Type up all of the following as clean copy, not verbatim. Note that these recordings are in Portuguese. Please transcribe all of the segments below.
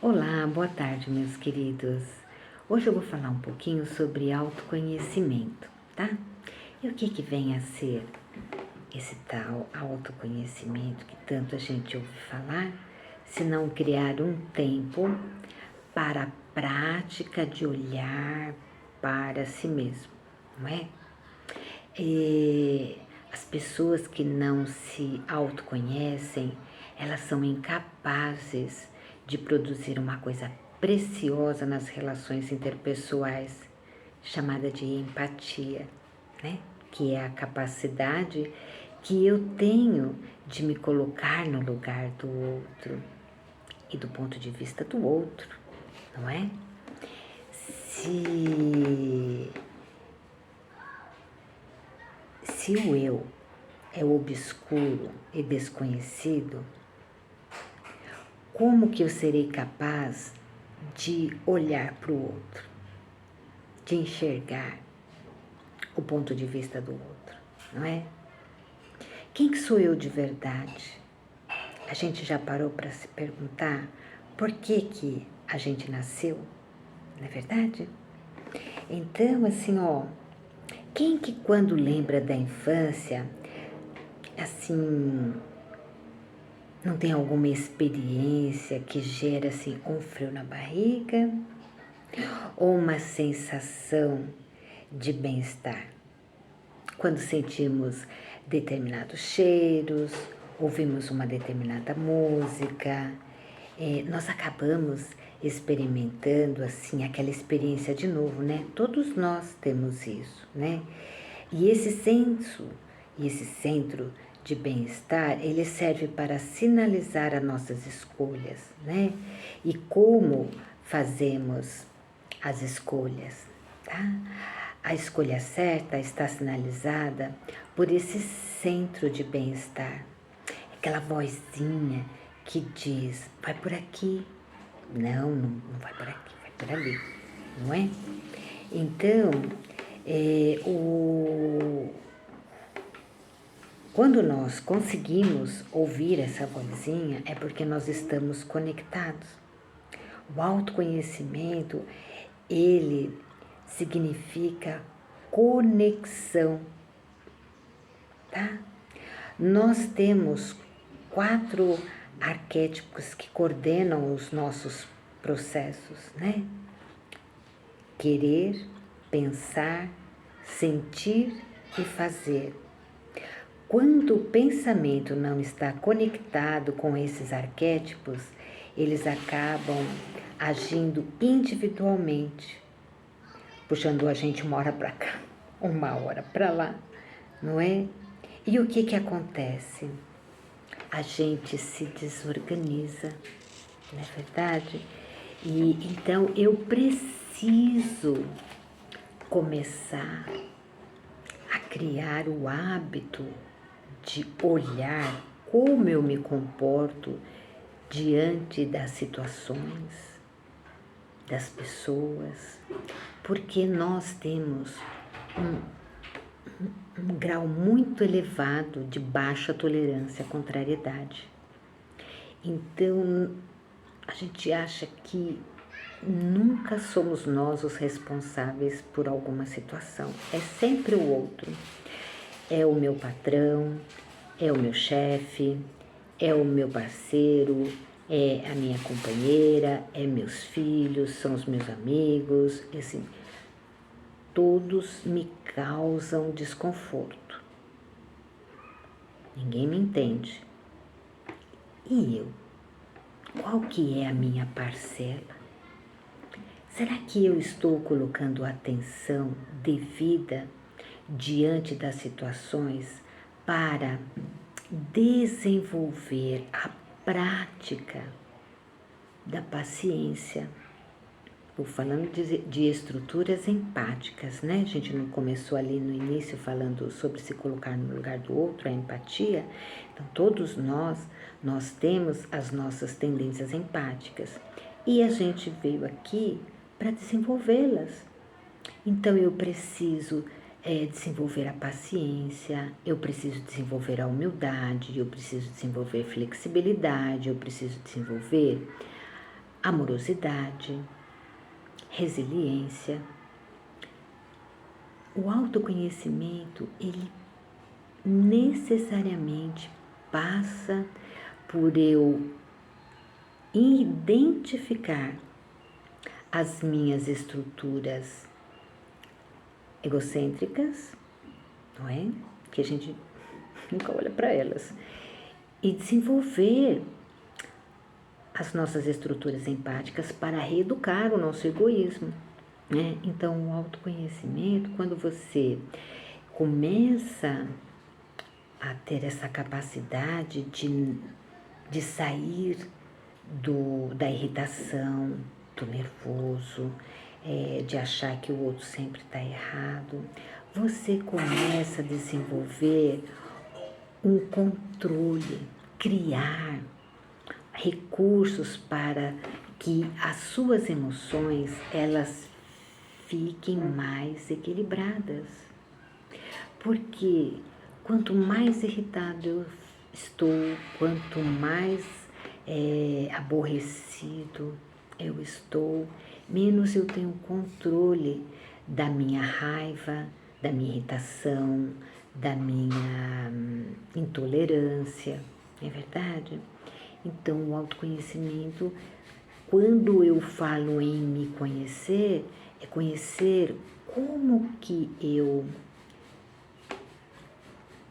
Olá, boa tarde, meus queridos. Hoje eu vou falar um pouquinho sobre autoconhecimento, tá? E o que vem a ser esse tal autoconhecimento que tanto a gente ouve falar, se não criar um tempo para a prática de olhar para si mesmo, não é? As pessoas que não se autoconhecem, elas são incapazes de produzir uma coisa preciosa nas relações interpessoais, chamada de empatia, né? Que é a capacidade que eu tenho de me colocar no lugar do outro e do ponto de vista do outro, não é? Se o eu é obscuro e desconhecido, como que eu serei capaz de olhar para o outro, de enxergar o ponto de vista do outro, não é? Quem que sou eu de verdade? A gente já parou para se perguntar por que a gente nasceu, não é verdade? Então, assim, quem que quando lembra da infância, assim, não tem alguma experiência que gera assim um frio na barriga ou uma sensação de bem-estar? Quando sentimos determinados cheiros, ouvimos uma determinada música, nós acabamos experimentando assim aquela experiência de novo, né? Todos nós temos isso, né? E esse senso e esse centro de bem-estar, ele serve para sinalizar as nossas escolhas, né? E como fazemos as escolhas, tá? A escolha certa está sinalizada por esse centro de bem-estar. Aquela vozinha que diz, vai por aqui. Não vai por aqui, vai por ali, não é? Então, quando nós conseguimos ouvir essa vozinha, é porque nós estamos conectados. O autoconhecimento, ele significa conexão, tá? Nós temos 4 arquétipos que coordenam os nossos processos, né? Querer, pensar, sentir e fazer. Quando o pensamento não está conectado com esses arquétipos, eles acabam agindo individualmente, puxando a gente uma hora para cá, uma hora para lá, não é? E o que acontece? A gente se desorganiza, não é verdade? E então eu preciso começar a criar o hábito de olhar como eu me comporto diante das situações, das pessoas, porque nós temos um grau muito elevado de baixa tolerância à contrariedade. Então, a gente acha que nunca somos nós os responsáveis por alguma situação. É sempre o outro. É o meu patrão, é o meu chefe, é o meu parceiro, é a minha companheira, é meus filhos, são os meus amigos, e assim, todos me causam desconforto. Ninguém me entende. E eu? Qual que é a minha parcela? Será que eu estou colocando atenção devida diante das situações para desenvolver a prática da paciência? Estou falando de estruturas empáticas, né? A gente não começou ali no início falando sobre se colocar no lugar do outro, a empatia. Então, todos nós temos as nossas tendências empáticas. E a gente veio aqui para desenvolvê-las. Então, eu preciso desenvolver a paciência, eu preciso desenvolver a humildade, eu preciso desenvolver flexibilidade, eu preciso desenvolver amorosidade, resiliência. O autoconhecimento, ele necessariamente passa por eu identificar as minhas estruturas egocêntricas, não é? Que a gente nunca olha para elas, e desenvolver as nossas estruturas empáticas para reeducar o nosso egoísmo, né? Então, o autoconhecimento, quando você começa a ter essa capacidade de sair da irritação, do nervoso, de achar que o outro sempre está errado, você começa a desenvolver um controle, criar recursos para que as suas emoções elas fiquem mais equilibradas. Porque quanto mais irritado eu estou, quanto mais aborrecido eu estou, menos eu tenho controle da minha raiva, da minha irritação, da minha intolerância, não é verdade? Então, o autoconhecimento, quando eu falo em me conhecer, é conhecer como que eu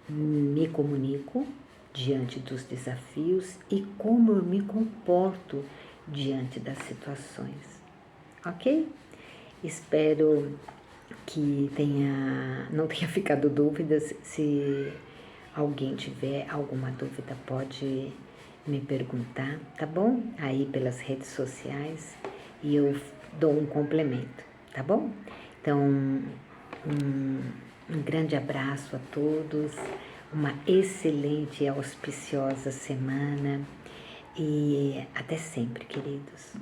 me comunico diante dos desafios e como eu me comporto diante das situações, ok? Espero que não tenha ficado dúvidas. Se alguém tiver alguma dúvida, pode me perguntar, tá bom? Aí pelas redes sociais e eu dou um complemento, tá bom? Então, um grande abraço a todos, uma excelente e auspiciosa semana e até sempre, queridos.